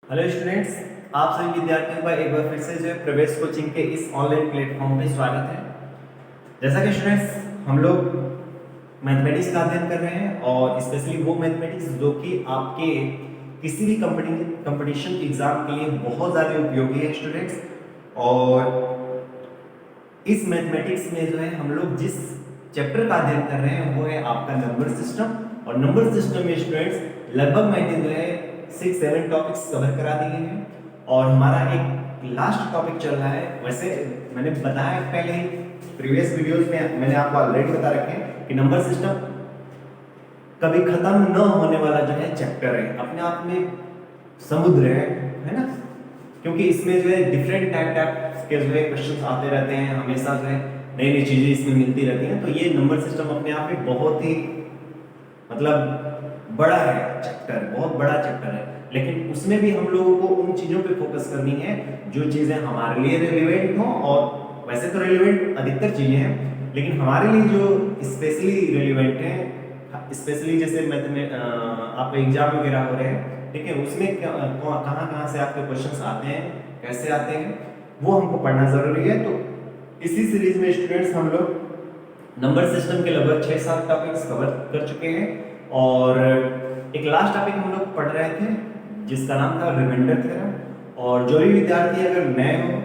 Hello students, आप सभी विद्यार्थियों का एक बार फिर से जो है प्रवेश कोचिंग के इस ऑनलाइन प्लेटफॉर्म पे स्वागत है। जैसा कि स्टूडेंट्स हम लोग मैथमेटिक्स का अध्ययन कर रहे हैं और स्पेशली वो मैथमेटिक्स जो कि आपके किसी भी कंपटीशन एग्जाम के लिए बहुत ज़्यादा उपयोगी है स्टूडेंट्स। और इस मैथमेटिक्स में जो है हम लोग जिस चैप्टर का अध्ययन कर रहे हैं वो है आपका नंबर सिस्टम। और नंबर सिस्टम में स्टूडेंट्स लगभग मैंने जो है 6-7 टॉपिक्स कवर करा दिए हैं और हमारा एक लास्ट टॉपिक चल रहा है। वैसे मैंने बताया पहले ही प्रीवियस वीडियोस में, मैंने आपको ऑलरेडी बता रखे हैं कि नंबर सिस्टम कभी खत्म न होने वाला जो है चैप्टर है, अपने आप में समुद्र है ना। क्योंकि इसमें जो है डिफरेंट टाइप के जो है क्वेश्चंस आते रहते हैं, हमेशा जो है नई नई चीजें इसमें मिलती रहती हैं। तो ये नंबर सिस्टम अपने आप में बहुत ही मतलब बड़ा है चैप्टर, बहुत बड़ा चैप्टर है, लेकिन उसमें भी हम लोगों को उन चीजों पे फोकस करनी है जो चीजें हमारे लिए रिलेवेंट हो। और वैसे तो रिलेवेंट अधिकतर चीजें हैं, लेकिन हमारे लिए जो स्पेशली रिलेवेंट है, स्पेशली जैसे मैथ में आप एग्जाम वगैरह हो रहे हैं, ठीक है, उसमें कहाँ से आपके क्वेश्चंस आते हैं, कैसे आते हैं, वो हमको पढ़ना जरूरी है। तो इसी सीरीज में स्टूडेंट्स हम लोग नंबर सिस्टम के लगभग 6-7 टॉपिक्स कवर कर चुके हैं और एक लास्ट टॉपिक हम लोग पढ़ रहे थे जिसका नाम था रिमाइंडर थ्योरम। और जो भी विद्यार्थी अगर नए हो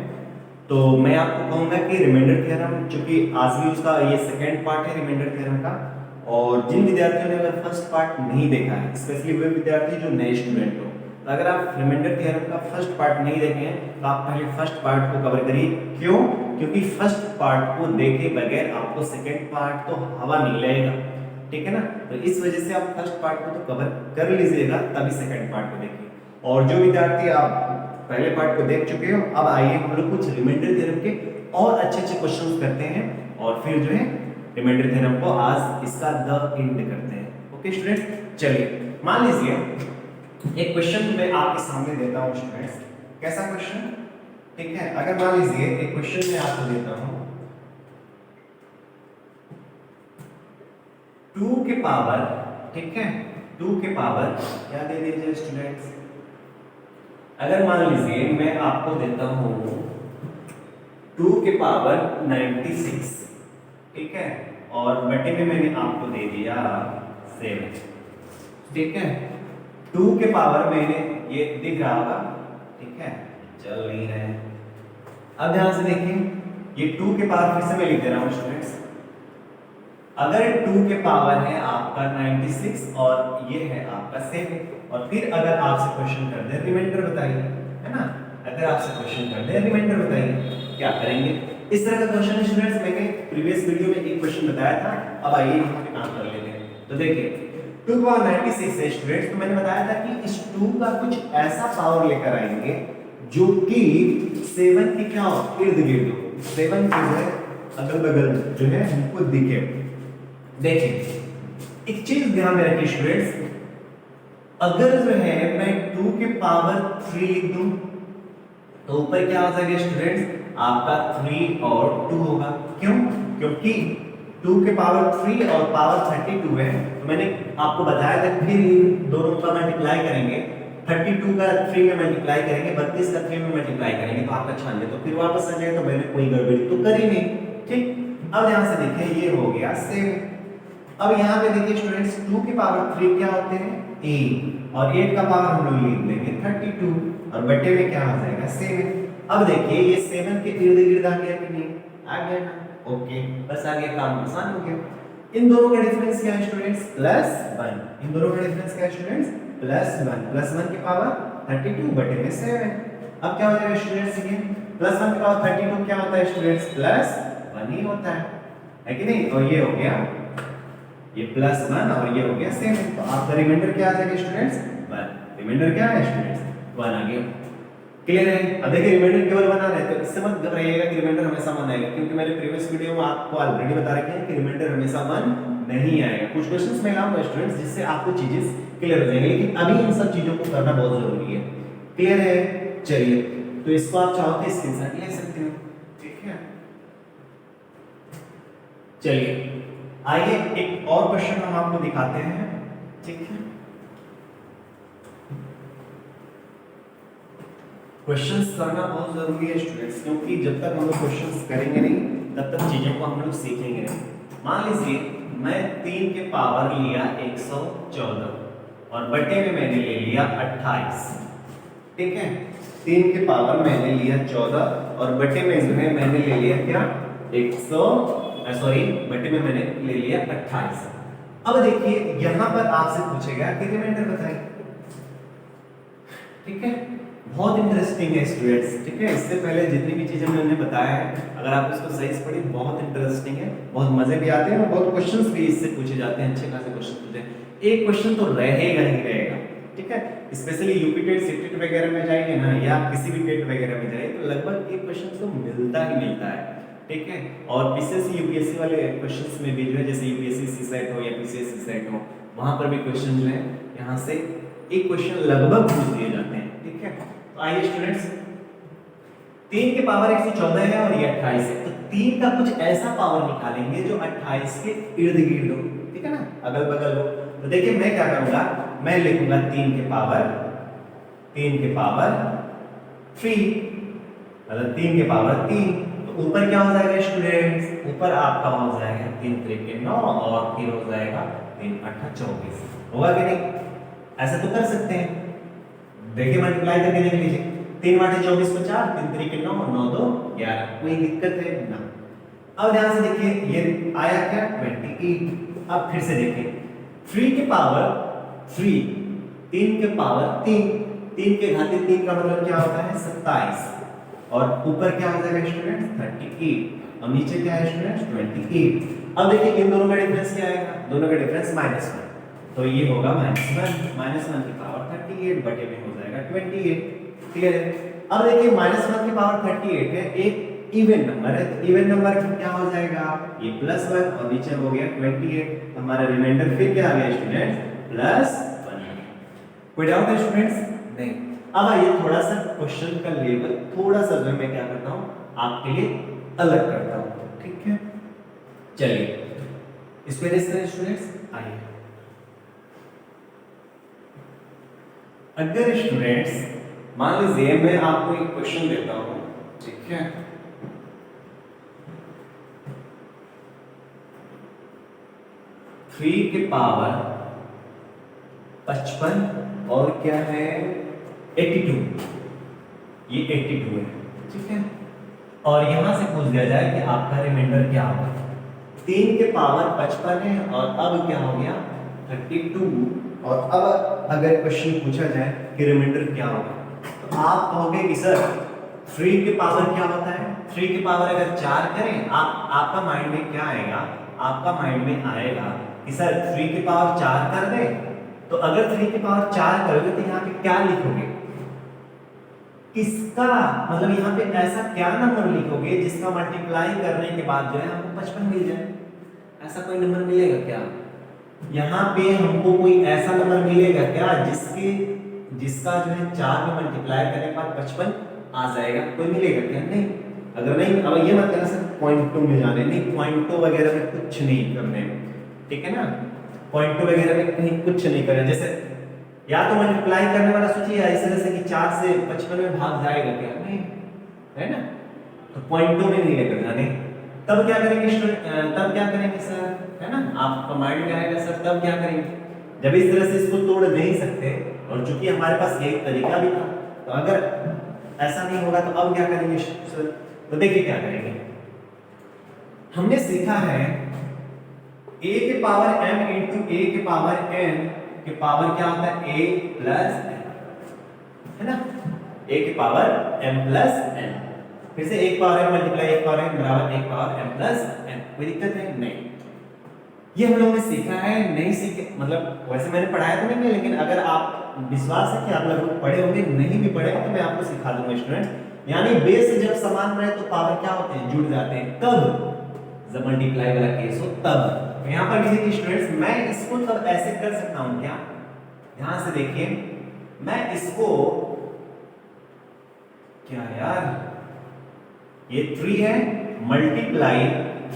तो मैं आपको कहूंगा कि रिमाइंडर थ्योरम, चूंकि आज भी उसका ये सेकेंड पार्ट है रिमाइंडर थ्योरम का, और जिन विद्यार्थियों ने अगर फर्स्ट पार्ट नहीं देखा है, स्पेशली वे विद्यार्थी जो नए स्टूडेंट हो, तो अगर आप रिमाइंडर थ्योरम का फर्स्ट पार्ट नहीं देखे हैं तो आप पहले फर्स्ट पार्ट को कवर करिए। क्यों? क्योंकि फर्स्ट पार्ट को देखे बगैर आपको सेकेंड पार्ट तो हवा नहीं लगेगा, ठीक है ना। तो इस वजह से आप फर्स्ट पार्ट को तो कवर कर लीजिएगा, तभी सेकेंड पार्ट को देखिए। और जो विद्यार्थी आप पहले पार्ट को देख चुके हो, अब आइए हम लोग कुछ रिमाइंडर थ्योरम के और अच्छे अच्छे क्वेश्चंस करते हैं और फिर जो है रिमाइंडर थ्योरम को आज इसका द एंड करते हैं। ओके स्टूडेंट्स, चलिए मान लीजिए एक क्वेश्चन मैं आपके सामने देता हूं स्टूडेंट्स। कैसा क्वेश्चन? ठीक है, अगर मान लीजिए एक क्वेश्चन मैं आपको देता हूं 2 के पावर, ठीक है, 2 के पावर क्या दे दीजिए स्टूडेंट्स। अगर मान लीजिए मैं आपको देता हूं 2 के पावर 96, ठीक है, और बटे में मैंने आपको दे दिया 7, ठीक है। 2 के पावर मैंने ये दिख रहा होगा, ठीक है, चल नहीं है। अब ध्यान से देखिए, ये 2 के पावर फिर से मैं लिख दे रहा हूं स्टूडेंट्स। अगर 2 के पावर है आपका 96 और ये है आपका 7, और फिर अगर आपसे क्वेश्चन कर दे रिमाइंडर बताइए, है ना, अगर आपसे क्वेश्चन कर दे रिमाइंडर बताइए, क्या करेंगे? इस तरह का क्वेश्चन स्टूडेंट्स मैंने प्रीवियस वीडियो में एक क्वेश्चन बताया था। अब आइए यहाँ पे काम कर लेते हैं। तो देखिए 2 की पावर 96 है स्टूडेंट्स, तो मैंने बताया था कि इस 2 का कुछ ऐसा पावर लेकर आएंगे जो कि 7 के क्या इर्द गिर्द हो, 7 जो है अगल बगल जो है हमको दिखे। देखिए एक चीज ध्यान में रखिए स्टूडेंट्स, अगर जो है मैं 2 के पावर 3 लिख दूं तो ऊपर क्या हो जाएगा स्टूडेंट्स, आपका 3 और 2 होगा। क्यों? क्योंकि 2 के पावर 3 और पावर 32 है, तो मैंने आपको बताया था फिर इन दोनों का मल्टीप्लाई करेंगे, 32 का 3 में मल्टीप्लाई करेंगे, 32 का 3 में मल्टीप्लाई करेंगे तो आपका 96, तो फिर वापस आ जाएगा, तो मैंने कोई गड़बड़ी तो करी नहीं, ठीक। अब ध्यान से देखिए, ये हो गया 7। अब यहाँ पे देखिए स्टूडेंट्स 2 के पावर 3 क्या होते हैं 8, और 8 का पावर हम लोग लिख देंगे 32, और बटे में क्या आ जाएगा 7। अब देखिए ये 7 के इर्द गिर्द आ गया कि नहीं? आ गया ना, ओके, बस आ गया, काम आसान हो गया। इन दोनों का डिफरेंस क्या है स्टूडेंट्स? +1। इन दोनों का डिफरेंस क्या है स्टूडेंट्स? +1। +1 की पावर 32 बटे में 7। अब क्या हो जाएगा स्टूडेंट्स, ये +1 की पावर 32 क्या होता है स्टूडेंट्स? +1 ही होता है कि नहीं? और ये हो गया ये +1 और ये हो गया 7, तो आपका रिमाइंडर क्या आ जाएगा स्टूडेंट्स? 1। रिमाइंडर क्या है स्टूडेंट्स? 1 आ गया। क्लियर है? अब देखिए रिमाइंडर केवल 1 आ रहा है, तो इससे मत घबराइएगा कि रिमाइंडर हमेशा 1 आएगा, क्योंकि मैंने प्रीवियस वीडियो में आपको ऑलरेडी बता रखे हैं कि रिमाइंडर हमेशा 1 नहीं आएगा। कुछ क्वेश्चंस मैं लाऊंगा स्टूडेंट्स जिससे आपको चीजें क्लियर हो जाएंगी, लेकिन अभी इन सब चीजों को करना बहुत जरूरी है। क्लियर है? चलिए, तो इसको आप चाहो तो स्क्रीनशॉट ले सकते हो, ठीक है। चलिए आइए एक और क्वेश्चन हम आपको दिखाते हैं, ठीक है। 2 के पावर क्वेश्चंस करना बहुत जरूरी है स्टूडेंट्स, क्योंकि जब तक हम लोग क्वेश्चंस करेंगे नहीं तब तक चीजों को हम लोग सीखेंगे नहीं। मान लीजिए मैं 3 के पावर लिया 114 और बटे में मैंने ले लिया 28, ठीक है। 3 के पावर मैंने लिया 14 और बटे में जो है मैंने ले लिया क्या 100, सॉरी बटे में मैंने ले लिया 28। अब देखिए यहां पर आपसे पूछेगा कि रिमाइंडर बताइए, ठीक है। बहुत इंटरेस्टिंग है स्टूडेंट्स, ठीक है। इससे पहले जितनी भी चीजें मैंने बताया है अगर आप इसको सही से पढ़ी बहुत इंटरेस्टिंग है, बहुत मजे भी आते हैं और बहुत क्वेश्चंस भी इससे पूछे जाते हैं, अच्छे खासे क्वेश्चन पूछते हैं। एक क्वेश्चन तो रहेगा ही रहेगा, ठीक है। स्पेशली यूपी टेट सीटेट वगैरह में जाइए ना या किसी भी टेट वगैरह में जाइए तो लगभग एक क्वेश्चन तो मिलता ही मिलता है, ठीक है। और पीसीएससी यूपीएससी वाले क्वेश्चंस में भी जो है जैसे यूपीएससी सीसेट हो या पीसीएससी सेट हो वहां पर भी क्वेश्चन जो है यहाँ से एक क्वेश्चन लगभग पूछ दिए जाते हैं, ठीक है। तो आइए स्टूडेंट्स 3 के पावर 114 है और ये 28 है, तो 3 का कुछ ऐसा पावर निकालेंगे जो 28 के इर्द गिर्द हो, ठीक है ना, अगल बगल हो। तो देखिए मैं क्या करूंगा, मैं लिखूंगा 3 के पावर 3, मतलब 3 के पावर 3। तो ऊपर क्या हो जाएगा स्टूडेंट्स, ऊपर आपका हो जाएगा 3 त्रिके 9 और फिर हो जाएगा 3 8 24, होगा कि नहीं? ऐसा तो कर सकते हैं, देखिए मल्टीप्लाई करके देख लीजिए, 3 8 24 को 4, 3 3 9 9 2 11, कोई दिक्कत है ना? अब ध्यान से देखिए ये आया क्या 28। अब फिर से देखिए 3 के पावर 3, 3 के पावर 3, 3 के घाते 3 का मतलब क्या होता है 27 और ऊपर क्या हो जाएगा स्टूडेंट्स 38 और नीचे क्या है स्टूडेंट्स 28। अब देखिए इन दोनों का डिफरेंस क्या आएगा, दोनों का डिफरेंस -1, तो ये होगा -1 की पावर 38 बटे में हो जाएगा 28, क्लियर है। अब देखिए -1 की पावर 38 है, एक इवन नंबर है, तो इवन नंबर क्या हो जाएगा ये +1 और नीचे हो गया 28, हमारा रिमाइंडर फिर क्या आ गया स्टूडेंट्स +1। कोई डाउट है स्टूडेंट्स? नहीं। अब आइए थोड़ा सा क्वेश्चन का लेवल थोड़ा सा जो मैं क्या करता हूं आपके लिए अलग करता हूं, ठीक है। चलिए इसको रेस करें स्टूडेंट्स। आइए अगर स्टूडेंट्स मान लीजिए मैं आपको एक क्वेश्चन देता हूं, ठीक है, थ्री के पावर 55 और क्या है 82, ये 82 है, ठीक है। और यहां से पूछ दिया जाए कि आपका रिमाइंडर क्या होगा, 3 के पावर 55 है और अब क्या हो गया 32, और अब अगर क्वेश्चन पूछा जाए कि रिमाइंडर क्या होगा तो आप कहोगे कि सर 3 के पावर क्या होता है, 3 की पावर अगर 4 करें आपका माइंड में क्या आएगा, आपका माइंड में आएगा कि सर 3 की पावर 4 कर दे, तो अगर 3 की पावर 4 करोगे तो यहाँ पे क्या लिखोगे, किसका मतलब यहाँ पे ऐसा क्या नंबर लिखोगे जिसका मल्टीप्लाई करने के बाद जो है हमको 55 मिल जाए, ऐसा कोई नंबर मिलेगा क्या? यहाँ पे हमको कोई ऐसा नंबर मिलेगा क्या जिसका जो है 4 में मल्टीप्लाई करने के बाद 55 आ जाएगा, कोई मिलेगा क्या? नहीं। अगर नहीं, अब ये मत कहना सर 0.2 में जाने, नहीं 0.2 वगैरह में कुछ नहीं करने, ठीक है ना, 0.2 वगैरह में कहीं कुछ नहीं करना। जैसे या तो मल्टीप्लाई करने वाला सोचिए इस तरह से कि 4 से 55 में भाग जाएगा क्या, नहीं है ना, तो 0.2 में नहीं लेकर जाने। तब क्या करेंगे स्टूडेंट, तब क्या करेंगे सर, है ना, आपका माइंड में आएगा सर तब क्या करेंगे, जब इस तरह से इसको तोड़ नहीं सकते और चूंकि हमारे पास यही तरीका भी था, तो अगर ऐसा नहीं होगा तो अब क्या करेंगे सर, तो देखिए क्या करेंगे, हमने सीखा है a के पावर m इंटू a के पावर n के पावर क्या होता है a प्लस n, है ना, a के पावर m प्लस n, फिर से एक पावर m मल्टीप्लाई एक पावर n बराबर एक पावर m प्लस n, कोई दिक्कत है? नहीं। ये हम लोगों ने सीखा है, नहीं सीखे मतलब वैसे मैंने पढ़ाया तो नहीं है, लेकिन अगर आप विश्वास है कि आप लोग पढ़े होंगे, नहीं भी पढ़े तो मैं आपको सिखा दूंगा स्टूडेंट। यानी बेस जब समान रहे तो पावर क्या होते हैं, जुड़ जाते हैं, कब जब मल्टीप्लाई वाला केस हो तब। तो यहाँ पर लिखिए कि स्टूडेंट्स मैं इसको तब ऐसे कर सकता हूं क्या, ध्यान से देखिए, मैं इसको क्या यार ये 3 है मल्टीप्लाई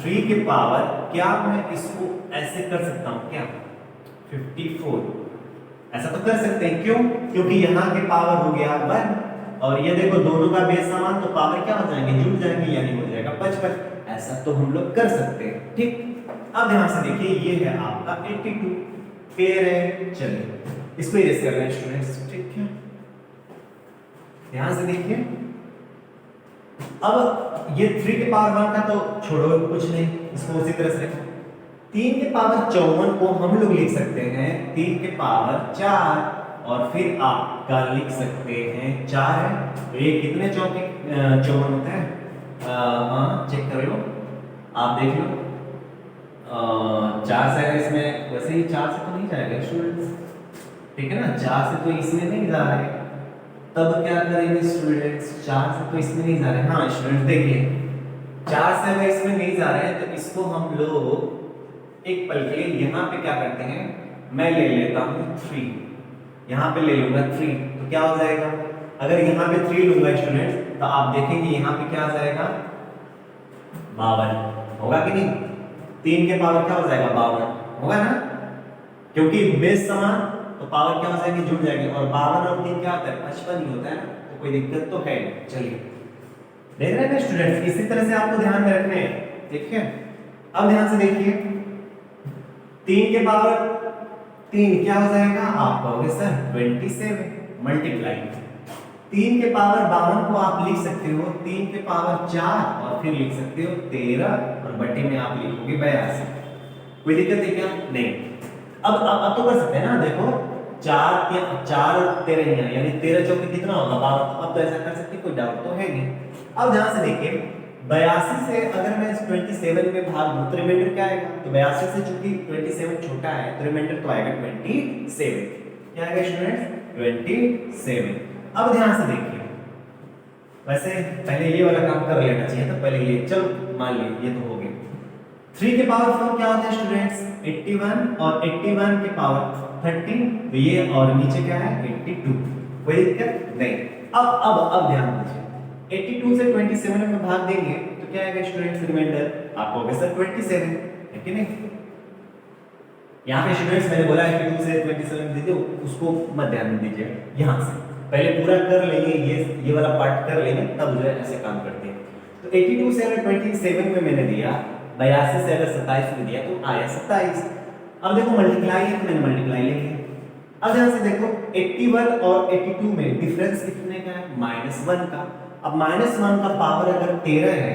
3 के पावर क्या मैं इसको ऐसे कर सकता हूं क्या 54, ऐसा तो कर सकते हैं, क्यों? क्योंकि यहां के पावर हो गया 1 और ये देखो दोनों का बेस समान, तो पावर क्या हो जाएंगे, जुड़ जाएंगे, यानी हो जाएगा 55। ऐसा तो हम लोग कर सकते हैं। ठीक, अब ध्यान से देखिए ये है आपका 82। क्लियर है? चलिए इसको इरेज कर रहे हैं स्टूडेंट्स। ठीक है, ध्यान से देखिए। अब ये 3 के पावर 1 का तो छोड़ो, कुछ नहीं, इसको उसी तरह से रखो। 3 के पावर 54 को हम लोग लिख सकते हैं 3 के पावर 4, और फिर आपका लिख सकते हैं 4 है, तो ये कितने चौके 54 होते हैं? हाँ चेक कर लो, आप देख लो। 4 से अगर इसमें, वैसे ही 4 से तो नहीं जाएगा स्टूडेंट्स, ठीक है ना, 4 से तो इसमें नहीं जा रहे, तब क्या करेंगे स्टूडेंट्स, 4 से तो इसमें नहीं जा रहे। हाँ स्टूडेंट्स देखिए, 4 से अगर इसमें नहीं जा रहे हैं तो इसको हम लोग एक पल के लिए यहाँ पे क्या करते हैं, मैं ले लेता हूँ 3, यहाँ पे ले लूंगा 3, तो क्या हो जाएगा, अगर यहाँ पे 3 लूंगा स्टूडेंट्स, तो आप देखेंगे यहाँ पे क्या आ जाएगा, 52 होगा कि नहीं? 3 के पावर क्या हो जाएगा, 52 होगा ना, क्योंकि बेस समान, तो पावर क्या हो जाएगी, जुड़ जाएगी, और 52 और 3 क्या होता है, 55 ही होता है ना, तो कोई दिक्कत तो है। चलिए देख रहे हैं ना स्टूडेंट्स, इसी तरह से आपको ध्यान में रखने हैं। ठीक है, अब ध्यान से देखिए, 3 के पावर 3 क्या हो जाएगा, आप कहोगे सर 27 मल्टीप्लाई 3 के पावर 52 को आप लिख सकते हो 3 के पावर 4, और फिर लिख सकते हो 13, और बटे में आप लिखोगे 82। कोई दिक्कत है क्या? नहीं। अब तो कर सकते हैं ना, देखो 4 और 13 ही है, यानी 13 चौके कितना होगा, 52। अब तो ऐसा कर सकते, कोई डाउट तो है नहीं। अब ध्यान से देखिए, 82 से अगर मैं इस 27 में भाग दूं तो रिमाइंडर क्या आएगा, तो 82 से चूंकि 27 छोटा है तो रिमाइंडर तो आएगा 27। क्या आएगा स्टूडेंट्स, 27। अब ध्यान से देखिए, वैसे पहले ये वाला काम कर लेना चाहिए था, पहले ये, चलो मान लीजिए ये तो हो गया। 3 के पावर 4 क्या होता है स्टूडेंट्स, 81, और 81 के पावर 13, तो ये, और नीचे क्या है 82। कोई दिक्कत नहीं। अब ध्यान दीजिए, 82 से 27 में भाग देंगे तो क्या आएगा स्टूडेंट्स, रिमाइंडर आपको होगा सर 27, है कि नहीं? यहाँ पे स्टूडेंट्स मैंने बोला 82 से 27 दे दो, उसको मत ध्यान दीजिए, यहाँ से पहले पूरा कर लेंगे, ये वाला पार्ट कर लेंगे, तब जो है ऐसे काम करते हैं। तो 82 से अगर 27 में मैंने दिया, 82 से अगर 27 में दिया तो आया 27। अब देखो मल्टीप्लाई है तो मैंने मल्टीप्लाई ले लिया। अब ध्यान से देखो, 81 और 82 में डिफरेंस कितने का है, -1 का। अब -1 का पावर अगर 13 है,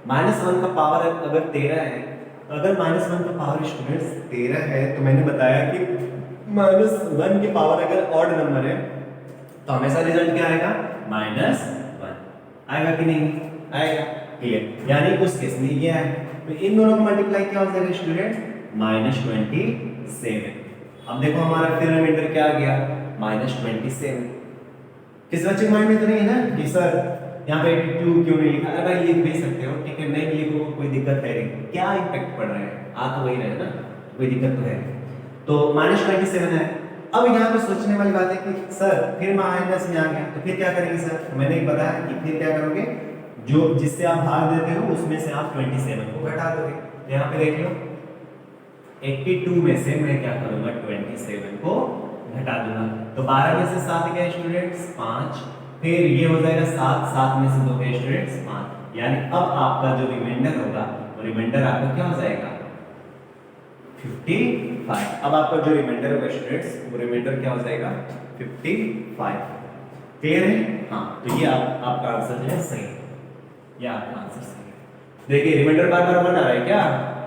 -1 का पावर अगर 13 है, अगर -1 का पावर स्टूडेंट्स 13 है, तो मैंने बताया कि -1 के पावर अगर ऑड नंबर है तो हमेशा रिजल्ट क्या आएगा, -1 आएगा कि नहीं आएगा? क्लियर, यानी उस केस में ये है, तो इन दोनों को मल्टीप्लाई क्या हो जाएगा स्टूडेंट्स, -27। अब देखो हमारा फिर रिमाइंडर क्या आ गया, -27। किस बच्चे के माइंड में तो नहीं है ना कि सर यहाँ पे 82 क्यों नहीं लिखा? अरे भाई लिख भी सकते हो, ठीक है, नहीं लिखो कोई दिक्कत है नहीं, क्या इम्पैक्ट पड़ रहा है, आ तो वही रहे ना, कोई दिक्कत तो है। तो -27 है। अब यहाँ पे सोचने वाली बात है कि सर फिर माइनस में आ गया, तो फिर क्या करेंगे सर, मैंने बताया कि फिर क्या करोगे, जो जिससे आप भाग देते हो उसमें से आप 27 को घटा दोगे। तो यहाँ पे देख लो, 82 में से मैं क्या करूंगा, 27 को घटा दूंगा, तो 12 में से 7 गए स्टूडेंट्स 5, फिर ये हो जाएगा 7 में से 2 गए स्टूडेंट्स 5, यानी अब आपका जो रिमाइंडर होगा वो रिमाइंडर आपका क्या हो जाएगा, 55। अब आपका जो रिमाइंडर होगा स्टूडेंट्स, वो रिमाइंडर क्या हो जाएगा, 55। क्लियर है? हाँ, तो ये आपका आंसर जो है सही है, ये आपका आंसर सही है। देखिए रिमाइंडर बार बार 1 आ रहा है क्या,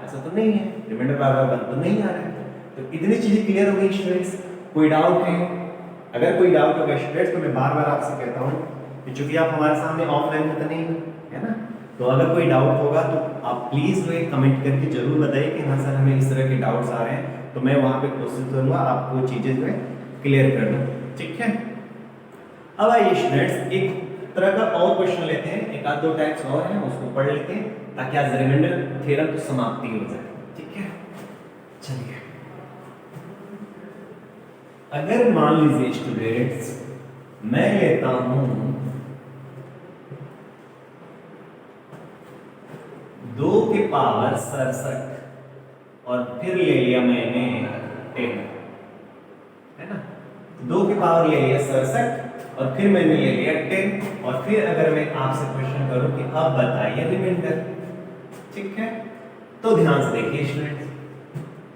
ऐसा तो नहीं है, रिमाइंडर बार बार 1 तो नहीं आ रहा है। तो इतनी चीजें क्लियर हो गई स्टूडेंट्स। कोई डाउट है? अगर कोई डाउट होगा स्टूडेंट्स तो मैं बार बार आपसे कहता हूँ कि चूंकि आप हमारे सामने ऑफलाइन में तो नहीं है ना, तो अगर कोई डाउट होगा तो आप प्लीज वो कमेंट करके जरूर बताइए कि हाँ सर हमें इस तरह के डाउट्स आ रहे हैं, तो मैं वहाँ पे कोशिश करूँगा आपको चीजें जो है क्लियर कर दूँ। ठीक है, अब आइए स्टूडेंट्स एक तरह का और क्वेश्चन लेते हैं, एक आध दो टाइप्स और हैं, उसको पढ़ लेते हैं ताकि आज रिमाइंडर थ्योरम की समाप्ति हो जाए। ठीक है, चलिए अगर मान लीजिए स्टूडेंट्स मैं लेता हूं 2 के पावर 67 और फिर ले लिया मैंने 10, है ना, 2 के पावर ले लिया 67 और फिर मैंने ले लिया 10 और फिर अगर मैं आपसे क्वेश्चन करूं कि अब बताइए रिमाइंडर, ठीक है। तो ध्यान से देखिए स्टूडेंट्स,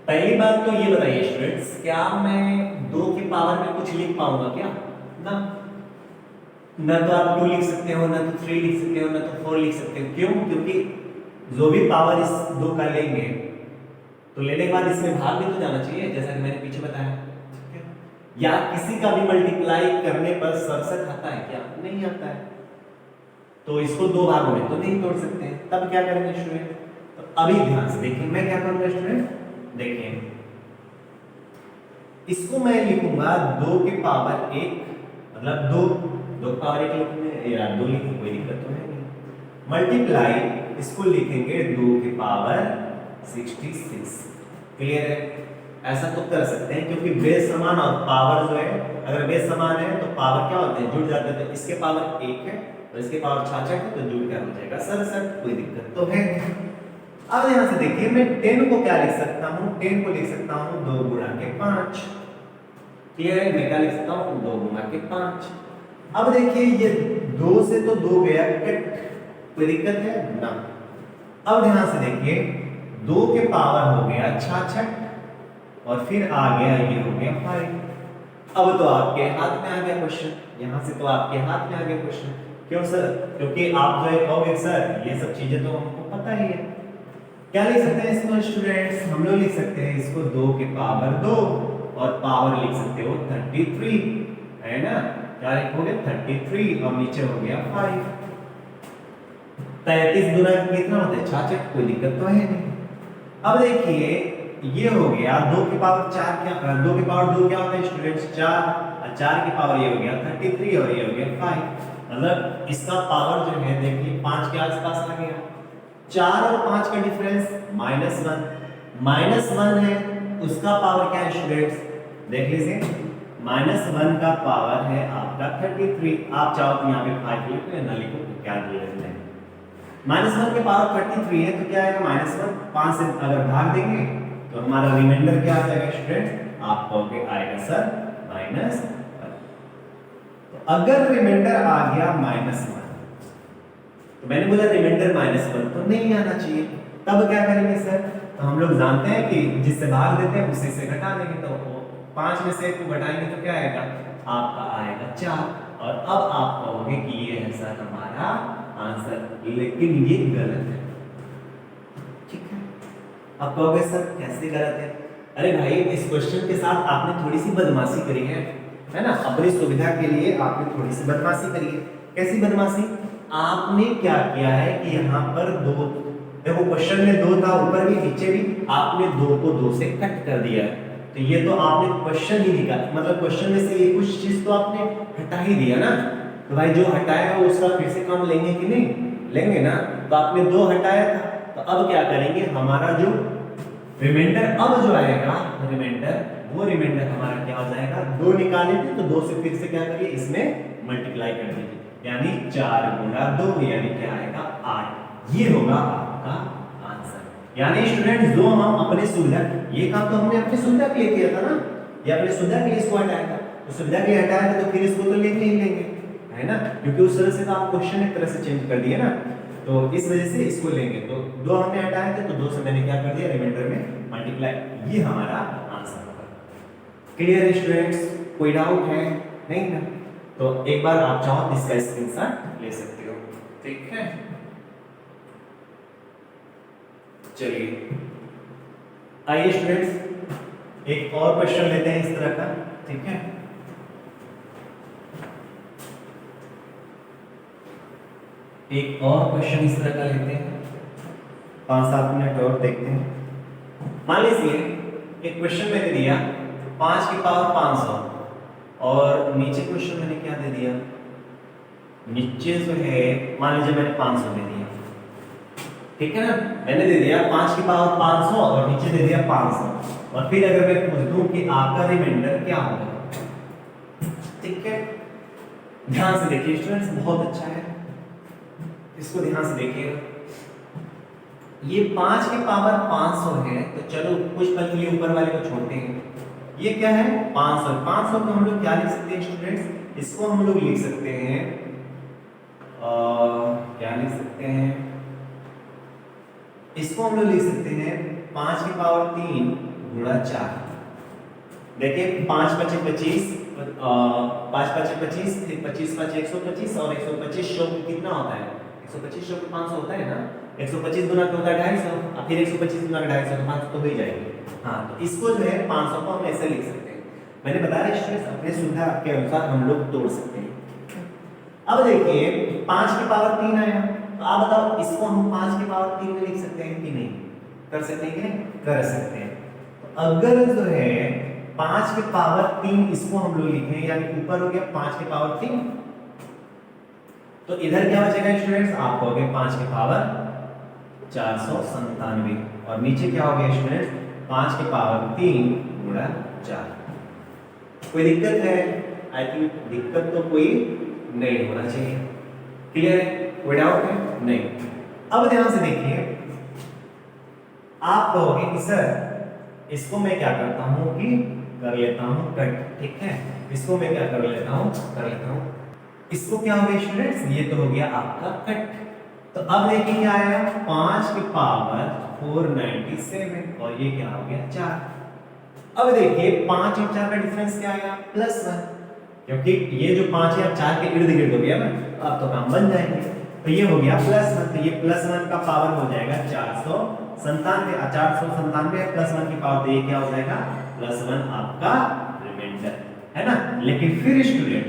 पहली बात तो ये बताइए स्टूडेंट्स, क्या मैं 2 की पावर में कुछ लिख पाऊंगा क्या? ना, ना तो आप 2 लिख सकते हो, ना तो 3 लिख सकते हो, ना तो 4 लिख सकते हो। क्यों? क्योंकि जो भी पावर इस 2 का लेंगे तो लेने के बाद इसमें भाग भी तो जाना चाहिए, जैसा कि मैंने पीछे बताया, ठीक है। या किसी का भी मल्टीप्लाई करने पर सरसठ आता है क्या? नहीं आता है। तो इसको 2 भागों में तो नहीं तोड़ सकते हैं, तब क्या करेंगे स्टूडेंट? तो अभी ध्यान से देखिए मैं क्या करूंगा स्टूडेंट, देखिए इसको मैं लिखूंगा 2 के पावर 1, मतलब 2 की पावर 1 लिखूंगे या 2 लिखेंगे, कोई दिक्कत तो है नहीं। मल्टीप्लाई इसको लिखेंगे 2 की पावर 66। क्लियर है? ऐसा तो कर सकते हैं क्योंकि बेस समान और पावर जो है, अगर बेस समान है तो पावर क्या होते हैं? जुड़ जाते हैं। तो इसके पावर 1 है और इसके पावर 66 है, तो जुड़ क्या हो जाएगा? 67। कोई दिक्कत तो है नहीं। अब यहां से देखिए मैं 10 को क्या लिख सकता हूं? 10 को लिख सकता हूं 2 गुणा के 5। क्लियर है? मैं क्या लिख सकता हूं? 2 गुणा के 5। अब देखिए ये 2 से तो 2 गया कट, कोई दिक्कत है ना। अब ध्यान से देखिए 2 के पावर हो गया 66 और फिर आ गया ये हो गया 5। अब तो आपके हाथ में आ गया क्वेश्चन, यहां से तो आपके हाथ में आ गया क्वेश्चन। क्यों सर? क्योंकि आप जो है कहोगे सर ये सब चीजें तो हमको पता ही है। क्या लिख सकते हैं इसको स्टूडेंट्स? हम लोग लिख सकते हैं इसको 2 के पावर 2 और पावर लिख सकते हो 33, है ना। क्या लिखोगे? 33 और नीचे हो गया 5। 33 गुना कितना होता है? 66। कोई दिक्कत तो है नहीं। अब देखिए ये हो गया 2 की पावर 4, क्या 2 की पावर 2 क्या होता है स्टूडेंट्स? 4 और 4 की पावर ये हो गया 33 और ये हो गया 5। मतलब इसका पावर जो है देखिए 5 के आसपास आ गया। 4 और 5 का डिफरेंस -1 है, उसका पावर क्या है स्टूडेंट्स? देख लीजिए -1 का पावर है आपका 33। आप चाहो तो यहाँ पे 5 लिखो या ना लिखो, क्या जरूरत है। -1 के पावर 33 है तो क्या आएगा? -1 5 से अगर भाग देंगे तो हमारा रिमाइंडर क्या आ जाएगा स्टूडेंट्स? आप कहोगे आएगा सर -1। तो अगर रिमाइंडर आ गया -1, तो मैंने बोला रिमाइंडर -1 तो नहीं आना चाहिए, तब क्या करेंगे सर? तो हम लोग जानते हैं कि जिससे भाग देते हैं उसी से घटा देंगे। तो 5 में से 1 को घटाएंगे तो क्या आएगा? आपका आएगा 4। और अब आप कहोगे कि ये है सर हमारा आंसर, लेकिन ये गलत है, ठीक है। आप कहोगे सर कैसे गलत है? अरे भाई इस क्वेश्चन के साथ आपने थोड़ी सी बदमाशी करी है ना। अपनी सुविधा के लिए आपने थोड़ी सी बदमाशी करी है। कैसी बदमाशी? आपने क्या किया है कि यहाँ पर 2, देखो क्वेश्चन में 2 था ऊपर भी नीचे भी, आपने 2 को 2 से कट कर दिया है। तो ये तो आपने क्वेश्चन ही निकाला, मतलब क्वेश्चन में से ये कुछ चीज तो आपने हटा ही दिया ना। तो भाई जो हटाया वो उसका फिर से काम लेंगे कि नहीं लेंगे ना। तो आपने 2 हटाया था, तो अब क्या करेंगे? हमारा जो रिमाइंडर अब जो आएगा रिमाइंडर, वो रिमाइंडर हमारा क्या हो जाएगा? 2 निकाले थे तो 2 से फिर से क्या करिए? इसमें मल्टीप्लाई कर दीजिए, यानी 4 गुना 2 यानी क्या आएगा? 8। ये होगा आपका आंसर। यानी स्टूडेंट जो हम अपने सुविधा, ये काम तो हमने अपनी सुविधा के लिए किया था ना, ये अपनी सुविधा के लिए इसको हटाया था। तो सुविधा के लिए हटाया था तो फिर इसको तो लेंगे ही लेंगे, है ना, क्योंकि उस तरह से तो आप क्वेश्चन एक तरह से चेंज कर दिए ना। तो इस वजह से इसको लेंगे। तो 2 हमने हटाए थे तो 2 से मैंने क्या कर दिया? रिमाइंडर में मल्टीप्लाई। ये हमारा आंसर होगा। क्लियर है स्टूडेंट्स? कोई डाउट है? नहीं ना? तो एक बार आप चाहो तो इसका स्क्रीनशॉट ले सकते हो, ठीक है। चलिए आइए स्टूडेंट्स एक और क्वेश्चन लेते हैं इस तरह का, ठीक है। एक और क्वेश्चन इस तरह का लेते हैं, 5-7 मिनट और देखते हैं। मान लीजिए एक क्वेश्चन मैंने दिया 5 की पावर 500 और नीचे क्वेश्चन मैंने क्या दे दिया? नीचे जो है मान लीजिए मैंने 500 दे दिया, ठीक है ना। मैंने दे दिया 5 की पावर 500 और नीचे दे दिया 500। और फिर अगर मैं पूछ दूं कि आपका रिमाइंडर क्या होगा, ठीक है। ध्यान से देखिए स्टूडेंट्स, बहुत अच्छा है, इसको ध्यान से देखिएगा। ये 5 की पावर 500 है, तो चलो कुछ पल के लिए ऊपर वाले को छोड़ते हैं। ये क्या है? 500। 500 को हम लोग क्या लिख सकते हैं स्टूडेंट्स? इसको हम लोग लिख सकते हैं क्या लिख सकते हैं, इसको हम लोग लिख सकते हैं 5 की पावर 3 गुणा 4। देखिए 5 पचे 25, 5 पचे 25, फिर 25 पचे 125 और 125 शो कितना होता है, 125 शो 500 होता है ना, 125 गुना क्या होता है 250, और फिर 125 गुना 250 तो 500 तो हो ही जाएगी। हाँ तो इसको जो है 500 को हम ऐसे लिख सकते हैं। मैंने बताया स्टूडेंट्स अपने सुविधा के अनुसार हम लोग तोड़ सकते हैं। अब देखिए 5 की पावर 3 आया, तो आप बताओ इसको हम 5 की पावर 3 में लिख सकते हैं कि नहीं, कर सकते हैं कि नहीं, कर सकते हैं। तो अगर जो है 5 की पावर 3 इसको हम लोग लिखें, यानी ऊपर हो गया 5 की पावर 3, तो इधर क्या बचेगा स्टूडेंट्स, आप कहोगे 5 की पावर 497, और नीचे क्या हो गया स्टूडेंट्स 5 की पावर 3 गुणा 4। कोई दिक्कत है? आई थिंक दिक्कत तो कोई नहीं होना चाहिए। क्लियर है? कोई डाउट है? नहीं। अब ध्यान से देखिए, आप कहोगे कि सर इसको मैं क्या करता हूं कि कर लेता हूं कट, ठीक है, इसको मैं क्या कर लेता हूं, कर लेता हूं, इसको क्या हो गया स्टूडेंट्स, ये तो हो गया आपका कट। तो अब देखिए क्या आया 5 की पावर 497, और ये क्या हो गया 4। अब देखिए 5 और 4 का डिफरेंस क्या आया, +1, क्योंकि ये जो 5 है अब 4 के इर्द गिर्द हो गया ना, अब तो काम बन जाएंगे। तो ये हो गया +1, तो ये +1 का पावर हो जाएगा 497, 497 +1 की पावर, तो ये क्या हो जाएगा +1 आपका रिमाइंडर है ना। लेकिन फिर स्टूडेंट,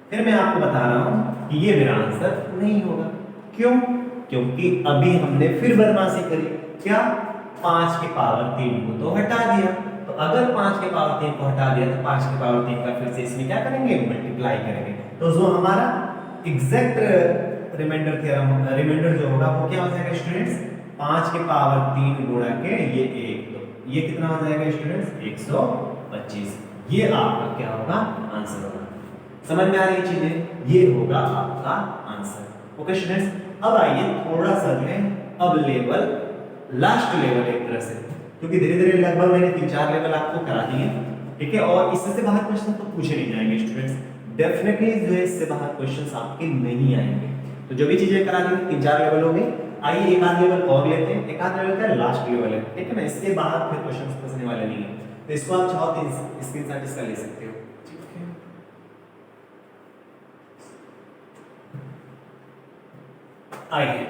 फिर मैं आपको बता रहा हूं कि ये मेरा आंसर नहीं होगा। क्यों? क्योंकि अभी हमने फिर बदमाशी करी, क्या 5 की पावर 3 को तो हटा दिया, तो अगर 5 के पावर 3 को हटा दिया तो 5 के पावर 3 का फिर से इसमें क्या करेंगे, मल्टीप्लाई करेंगे। तो जो हमारा एग्जैक्ट रिमाइंडर थ्योरम, रिमाइंडर जो होगा वो क्या हो जाएगा स्टूडेंट्स, 5 के पावर 3 गुणा के ये 1, तो ये कितना हो जाएगा स्टूडेंट्स 125। ये आपका क्या होगा, आंसर होगा। समझ में आ रही चीजें, ये होगा आपका आंसर। ओके स्टूडेंट्स, अब आइए थोड़ा सा लें अब लेवल, लास्ट लेवल एक तरह से, क्योंकि धीरे धीरे लगभग मैंने 3-4 लेवल आपको करा दिए, ठीक है, और इससे बाहर क्वेश्चन तो पूछे नहीं जाएंगे स्टूडेंट्स, डेफिनेटली जो है इससे बाहर क्वेश्चंस आपके नहीं आएंगे। तो जो भी चीजें करा दी 3-4 लेवल हो गए, आइए एक आध लेवल और लेते हैं। एक आध लेवल का लास्ट लेवल है, ठीक है ना, इसके बाहर फिर क्वेश्चंस पूछने वाले नहीं है, तो इसको आप चाहो तो स्क्रीनशॉट इसका ले सकते हो, ठीक है। आइए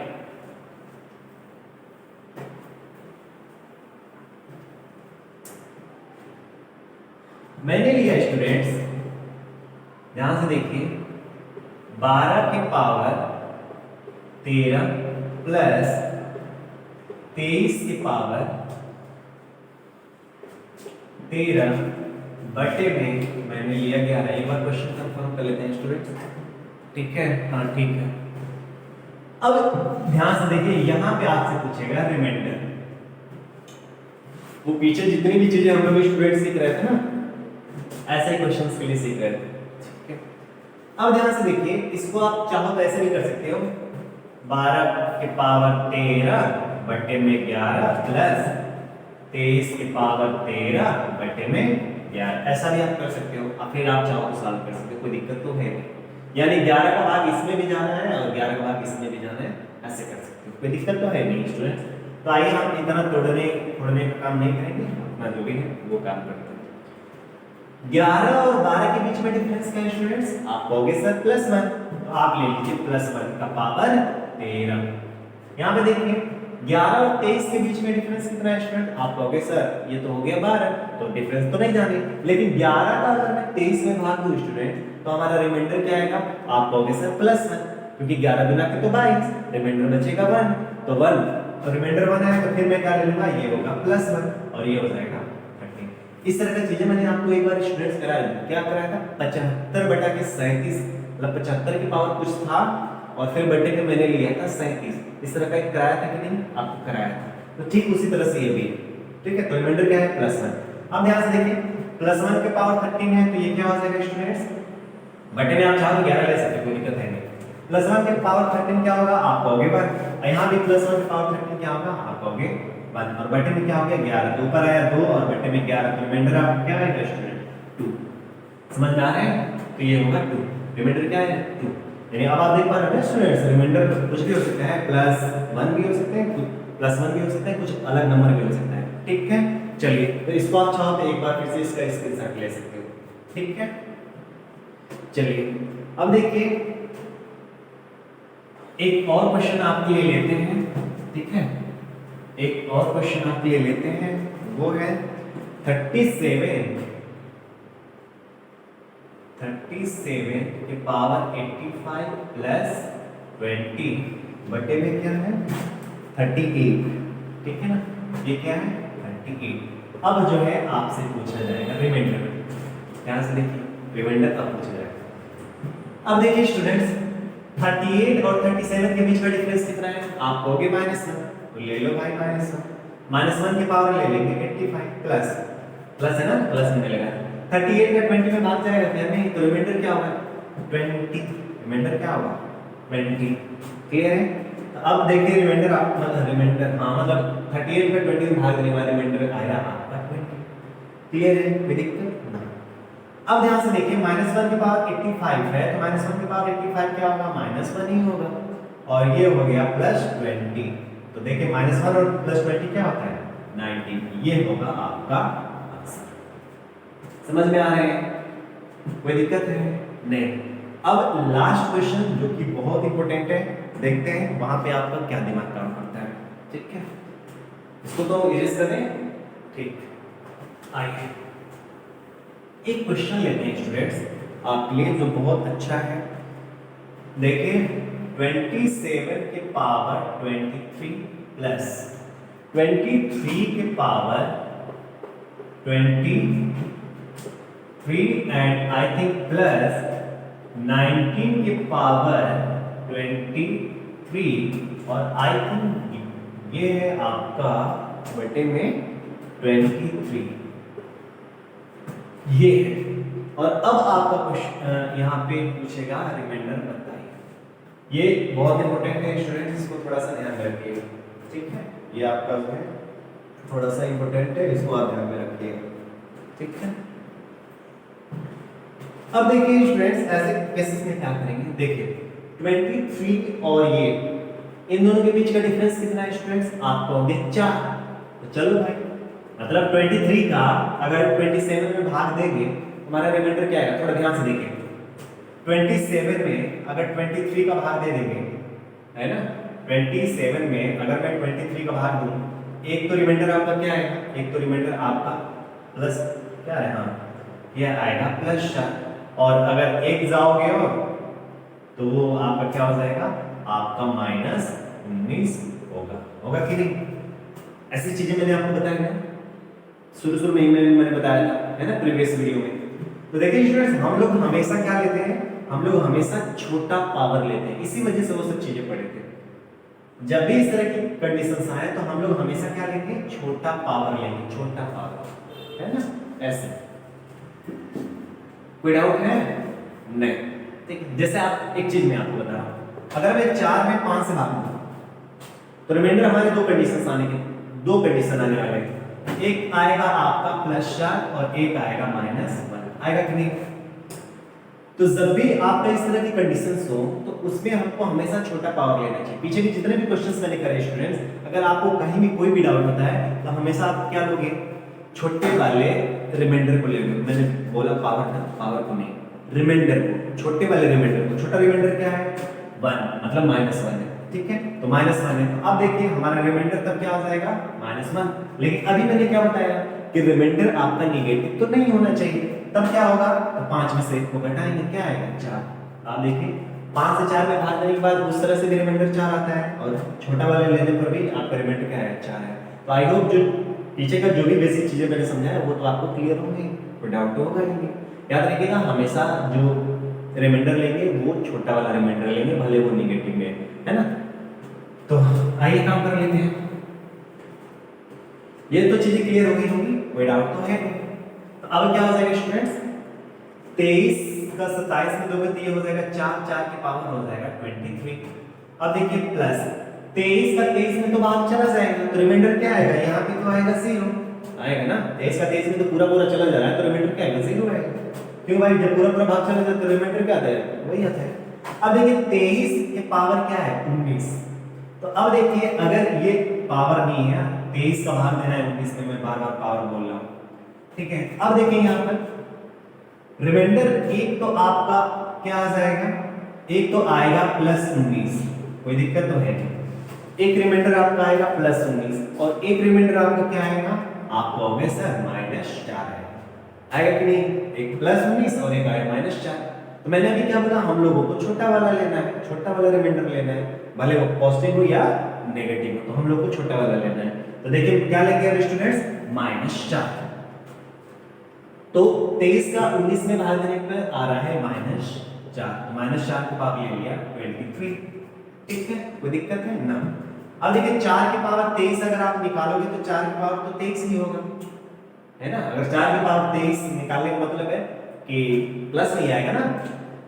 मैंने लिया स्टूडेंट्स, ध्यान से देखिए, 12 की पावर 13 प्लस 23 की पावर 13 बटे में मैंने लिया 11। एक बार क्वेश्चन कंफर्म कर लेते हैं स्टूडेंट्स, ठीक है, हाँ ठीक है। अब ध्यान से देखिए, यहां पे आपसे पूछेगा रिमाइंडर, वो पीछे जितनी भी चीजें हम लोग स्टूडेंट सीख रहे थे ना, ऐसे ही क्वेश्चंस के लिए सीख रहे थे, ठीक है। अब ध्यान से देखिए, इसको आप चाहो तो ऐसे भी कर सकते हो, 12 की पावर 13 बटे में 11 प्लस 23 की पावर 13 बटे में 11, ऐसा भी आप कर सकते हो। और फिर आप चाहो तो सॉल्व कर सकते हो, कोई दिक्कत तो है नहीं, यानी 11 का भाग इसमें भी जाना है और 11 का भाग इसमें भी जाना है, ऐसे कर सकते हो, कोई दिक्कत तो है नहीं स्टूडेंट्स। तो आइए हम इतना तोड़ने फोड़ने का काम नहीं करेंगे, अपना जो भी है वो काम करते हैं। 11 और 12 के बीच में डिफरेंस क्या है स्टूडेंट्स, आप कहोगे सर +1, तो आप ले लीजिए +1 का पावर 13। यहाँ पे देखिए 11 और 23 के बीच में डिफरेंस कितना है स्टूडेंट, आप कहोगे सर ये तो हो गया 12, तो डिफरेंस तो नहीं जाने, लेकिन 11 का अगर मैं 23 में भाग दूं स्टूडेंट तो हमारा रिमाइंडर क्या आएगा, आप कहोगे सर +1, क्योंकि 11 गुना के तो 22, रिमाइंडर बचेगा 1, तो 1 तो रिमाइंडर 1 है, तो फिर मैं क्या ले लूंगा, ये होगा +1 और ये हो जाएगा 13। इस तरह की चीजें मैंने आपको एक बार स्टूडेंट्स कराया, क्या कराया था, 75 बटा के 37, मतलब 75 की पावर कुछ था और फिर बटे के मैंने लिया था 37, इस तरह का एक कराया था कि नहीं, आपको कराया था। तो ठीक उसी तरह से ये भी, ठीक है, तो रिमाइंडर क्या है +1। अब ध्यान से देखिए, +1 के पावर 13 है, तो ये क्या हो जाएगा स्टूडेंट्स, बटे में आप चाहो तो 11 ले सकते, कोई दिक्कत है नहीं। +1 के पावर 13 क्या होगा, आप कहोगे 1, यहाँ भी +1 के पावर 13 क्या होगा, आप कहोगे 1, और बटे में क्या हो गया 11, तो ऊपर आया 2 और बटे में 11, तो रिमाइंडर आपका क्या आएगा स्टूडेंट 2। समझ में आ रहा है? तो ये होगा 2, रिमाइंडर क्या है 2। यानी अब आप देख पा रहे हैं स्टूडेंट्स, रिमाइंडर कुछ भी हो सकता है, +1 भी हो सकते हैं, कुछ +1 भी हो सकता है, कुछ अलग नंबर भी हो सकता है, ठीक है। चलिए तो इसको आप चाहो तो एक बार फिर से इसका स्क्रीनशॉट ले सकते हो, ठीक है। चलिए अब देखिए एक और क्वेश्चन आपके लिए लेते हैं, ठीक है। एक और क्वेश्चन आपके लिए लेते हैं, वो है 37 के पावर 85 प्लस 20 बटे में क्या है 38, ठीक है ना। ये क्या है 38। अब जो है आपसे पूछा जाएगा रिमाइंडर, ध्यान से देखिए रिमाइंडर अब पूछा जाएगा। अब देखिए स्टूडेंट्स 38 और 37 के बीच का डिफरेंस कितना है, आप कहोगे -1, तो ले लो भाई -1 की पावर ले लेंगे 85 प्लस है ना, प्लस में मिलेगा 38 का 20 में भाग जाएगा क्या नहीं, तो रिमाइंडर क्या होगा 20, रिमाइंडर क्या होगा 20, क्लियर है। तो अब देखिए रिमाइंडर आप मतलब रिमाइंडर मतलब 38 का 20 में भाग देने वाला रिमाइंडर आया आपका 20, क्लियर है, कोई दिक्कत ना। अब ध्यान से देखिए -1 की पावर 85 है, तो -1 की पावर 85 क्या होगा -1 ही होगा, और ये हो गया +20, तो देखिए -1 और +20 क्या होता है 19, ये होगा आपका आंसर। समझ में आ रहे हैं, कोई दिक्कत है नहीं। अब लास्ट क्वेश्चन जो कि बहुत इंपॉर्टेंट है, देखते हैं वहां पे आपका क्या दिमाग काम करता है, ठीक है। इसको तो इरेज करें, ठीक। आइए एक क्वेश्चन लेते हैं स्टूडेंट्स आपके लिए जो बहुत अच्छा है। देखिए 27 के पावर 23 प्लस 23 के power 23 and I think plus 19 के पावर 23 और आई थिंक ये है आपका बटे में 23, ये है। और अब आपका क्वेश्चन यहाँ पे पूछेगा रिमाइंडर बताइए। ये बहुत इंपॉर्टेंट है स्टूडेंट्स, इसको थोड़ा सा ध्यान में रखिएगा, ठीक है। ये आपका जो है थोड़ा सा इंपॉर्टेंट है, इसको आप ध्यान में रखिएगा, ठीक है। अब देखिए स्टूडेंट्स ऐसे केसेस में क्या करेंगे, देखिए 23 और ये इन दोनों के बीच का डिफरेंस कितना है स्टूडेंट्स, आप कहोगे 4, तो चलो भाई मतलब 23 का अगर 27 में भाग देंगे हमारा रिमाइंडर क्या आएगा, थोड़ा ध्यान से देखिए 27 में अगर 23 का भाग दे देंगे, है ना, 27 में अगर मैं 23 का भाग दूं, एक तो रिमाइंडर आपका क्या आएगा, एक तो रिमाइंडर आपका प्लस क्या है, हाँ ये आएगा +4, और अगर एक जाओगे और तो वो आपका क्या हो जाएगा, आपका -19 होगा कि नहीं। ऐसी चीजें मैंने आपको बताया ना शुरू में ही मैंने बताया था, है ना, प्रीवियस वीडियो में। तो देखिए स्टूडेंट्स हम लोग हमेशा क्या लेते हैं, हम लोग हमेशा छोटा पावर लेते हैं, इसी वजह से वो सब चीजें पढ़े थे। जब भी इस तरह की कंडीशंस आए तो हम लोग हमेशा क्या लेंगे, छोटा पावर लेंगे, छोटा पावर, है ना, ऐसे। कोई डाउट है नहीं, ठीक। जैसे आप एक चीज मैं आपको बता रहा हूं, अगर मैं 4 में 5 से भाग दूं तो रिमाइंडर हमारे दो कंडीशंस आने के, दो कंडीशन आने वाले हैं, एक आएगा आपका +4 और एक आएगा -1, आएगा कि नहीं। तो जब भी आपका इस तरह की कंडीशंस हो तो उसमें हमको हमेशा छोटा पावर लेना चाहिए। पीछे के जितने भी क्वेश्चंस मैंने करे स्टूडेंट्स, अगर आपको कहीं भी कोई भी डाउट होता है तो हमेशा आप क्या लोगे, छोटे वाले रिमाइंडर को लेंगे। मैंने बोला पावर था, पावर को नहीं, रिमाइंडर को, छोटे वाले रिमाइंडर को। छोटा रिमाइंडर क्या है 1, मतलब -1 है, ठीक है, तो -1 है। तो अब देखिए हमारा रिमाइंडर तब क्या हो जाएगा -1, लेकिन अभी मैंने क्या बताया कि रिमाइंडर आपका नेगेटिव तो नहीं होना चाहिए, तब क्या होगा, तो 5 में से 1 को घटाएंगे, क्या आएगा 4। आप देखिए 5 से 4 में भागने के बाद उस तरह से भी रिमाइंडर 4 आता है, और छोटा वाले लेने पर भी आपका रिमाइंडर क्या है 4 है। तो आई होप जो पीछे का जो भी बेसिक चीजें मैंने समझाया वो तो आपको क्लियर होंगी, कोई डाउट तो होगा ही नहीं। याद रखिएगा हमेशा जो रिमाइंडर लेंगे वो छोटा वाला रिमाइंडर लेंगे, भले वो नेगेटिव में, है ना। तो आइए काम कर लेते हैं, ये तो चीजें क्लियर हो गई होंगी, कोई डाउट तो है नहीं। तो अब क्या हो जाएगा स्टूडेंट्स, 23 का 27 में दोगे तो ये हो जाएगा 4, 4 की पावर हो जाएगा 23। अब देखिए प्लस 23 का 23 में तो भाग चला जाएगा, तो रिमाइंडर क्या आएगा, यहाँ पे तो आएगा 0 आएगा ना, 23 का 23 में तो पूरा चला जा रहा है, तो रिमाइंडर क्या आएगा 0 आएगा, क्यों भाई, जब पूरा पूरा भाग चला जाए तो रिमाइंडर क्या आता है, वही आता है। अब देखिए 23 के पावर क्या है 19। तो अब देखिए अगर ये पावर नहीं है, 23 का भाग देना है 19 में, मैं बार बार पावर बोल रहा हूँ, ठीक है। अब देखिए यहाँ पर रिमाइंडर एक तो आपका क्या आ जाएगा, एक तो आएगा +19, कोई दिक्कत तो है नहीं। एक रिमाइंडर आपका आएगा +19 और एक रिमाइंडर आपका क्या आएगा, आपको ऑब्वियस है -4 आएगा कि नहीं, एक +19 और एक आएगा -4। तो मैंने अभी क्या बोला, हम लोगों को छोटा वाला लेना है, छोटा वाला रिमाइंडर लेना है, भले वो पॉजिटिव हो या नेगेटिव हो, तो हम लोग को छोटा वाला लेना है। तो देखिए क्या लेंगे अब स्टूडेंट्स, -4। तो 23 का 19 में भाग देने पर आ रहा है -4, तो -4 को आप ले लिया 23, ठीक है, कोई दिक्कत है ना। अब देखिए 4 की पावर 23 अगर आप निकालोगे तो 4 की पावर तो 23 ही होगा, है ना। अगर 4 की पावर 23 निकालने का मतलब है कि प्लस नहीं आएगा ना,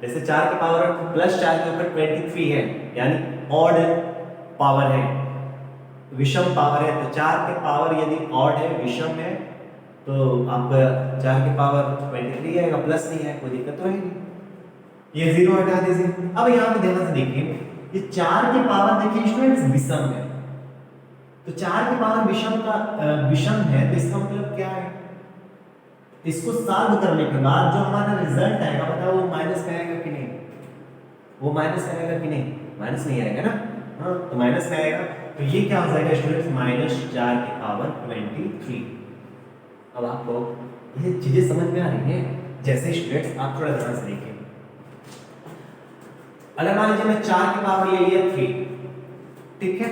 जैसे 4 की पावर +4 के ऊपर 23 है, यानी ऑड पावर है, विषम पावर है। तो 4 के पावर यदि ऑड है, विषम है, तो आपका 4 की पावर 23 आएगा, प्लस नहीं है, कोई दिक्कत तो है नहीं। ये 0 हटा दीजिए। अब यहाँ पे ध्यान से देखिए, ये 4 की पावर देखिए स्टूडेंट्स विषम है, तो 4 की पावर विषम है, तो इसका मतलब क्या है, इसको सॉल्व करने के बाद जो हमारा रिजल्ट आएगा, बताओ वो माइनस में आएगा कि नहीं, वो माइनस में आएगा कि नहीं, माइनस नहीं आएगा ना, हाँ, तो माइनस में आएगा। तो ये क्या हो जाएगा स्टूडेंट्स, -4 की पावर 23। अब आपको ये चीजें समझ में आ रही हैं। जैसे स्टूडेंट्स आप थोड़ा ध्यान से देखिए, अगर मान लीजिए मैं 4 की पावर ले लिया 3, ठीक है,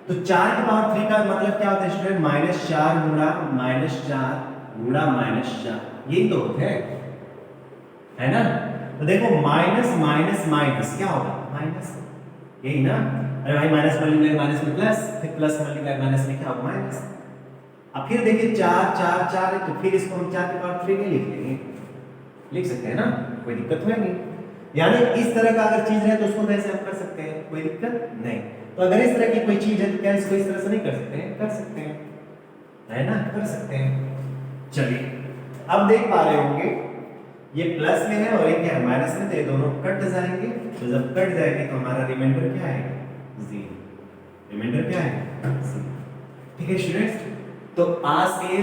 तो 4 की पावर 3 का मतलब क्या होता है स्टूडेंट, -4 गुणा -4 गुणा -4, यही तो है ना। तो देखो माइनस माइनस माइनस क्या होगा, माइनस, यही ना। अरे भाई माइनस मल्टीप्लाई माइनस में प्लस, फिर प्लस मल्टीप्लाई माइनस में क्या होगा, माइनस। अब फिर देखिए 4 4 4 है, तो फिर इसको हम 4 की पावर 3 में लिख लेंगे, लिख सकते हैं ना, कोई दिक्कत है नहीं। यानी इस तरह का अगर चीज है तो उसको कैसे हम कर सकते हैं, कोई दिक्कत नहीं। तो अगर इस तरह की कोई चीज है तो क्या इसको इस तरह से नहीं कर सकते हैं, कर सकते हैं, है ना, कर सकते हैं। चलिए अब देख पा रहे होंगे ये प्लस में है और ये क्या है, माइनस में, तो ये दोनों कट जाएंगे। तो जब कट जाएंगे तो हमारा रिमाइंडर क्या है, 0, रिमाइंडर क्या है 0, ठीक है स्टूडेंट्स। तो आज के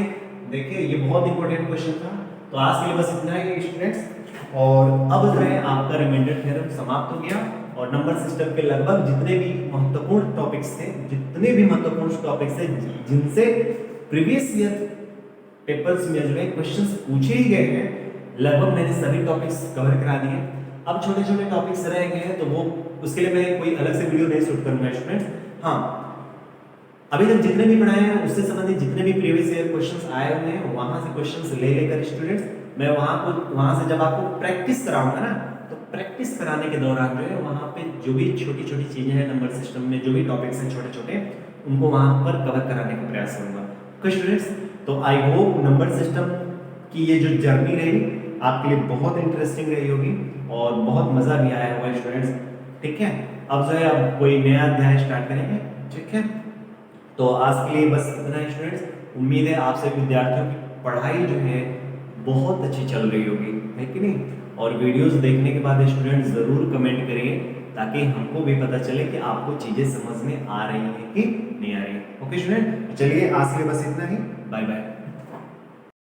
देखिए ये बहुत इंपॉर्टेंट क्वेश्चन था, तो आज के लिए बस इतना ही स्टूडेंट्स। और अब जो है आपका रिमाइंडर थ्योरम समाप्त हो गया और नंबर सिस्टम के लगभग जितने भी महत्वपूर्ण टॉपिक्स थे, जिनसे प्रीवियस ईयर पेपर्स में जो है क्वेश्चंस पूछे ही गए हैं, लगभग मैंने सभी टॉपिक्स कवर करा दिए। अब छोटे छोटे टॉपिक्स रह गए हैं, तो वो उसके लिए मैं कोई अलग से वीडियो नहीं शूट करूंगा स्टूडेंट्स। हाँ, अभी तक जितने भी पढ़ाए हैं उससे संबंधित जितने भी प्रीवियस ईयर क्वेश्चंस आए हुए हैं, वहां से क्वेश्चंस ले लेकर स्टूडेंट्स मैं वहां से जब आपको प्रैक्टिस कराऊंगा ना, तो प्रैक्टिस कराने के दौरान जो है वहां पे जो भी छोटी छोटी चीजें हैं नंबर सिस्टम में, जो भी टॉपिक्स हैं छोटे छोटे, उनको वहां पर कवर कराने का प्रयास करूंगा। ओके स्टूडेंट्स, तो आई होप नंबर सिस्टम की ये जो जर्नी रही आपके लिए बहुत इंटरेस्टिंग रही होगी और बहुत मजा भी आया होगा स्टूडेंट्स, ठीक है। अब जो है अब कोई नया अध्याय स्टार्ट करेंगे, ठीक है। तो आज के लिए बस इतना ही स्टूडेंट्स। उम्मीद है आप सभी विद्यार्थियों की पढ़ाई जो है बहुत अच्छी चल रही होगी, है कि नहीं। और वीडियोस देखने के बाद स्टूडेंट्स ज़रूर कमेंट करिए ताकि हमको भी पता चले कि आपको चीज़ें समझ में आ रही हैं कि नहीं आ रही। ओके स्टूडेंट, चलिए आज के लिए बस इतना ही, बाय बाय।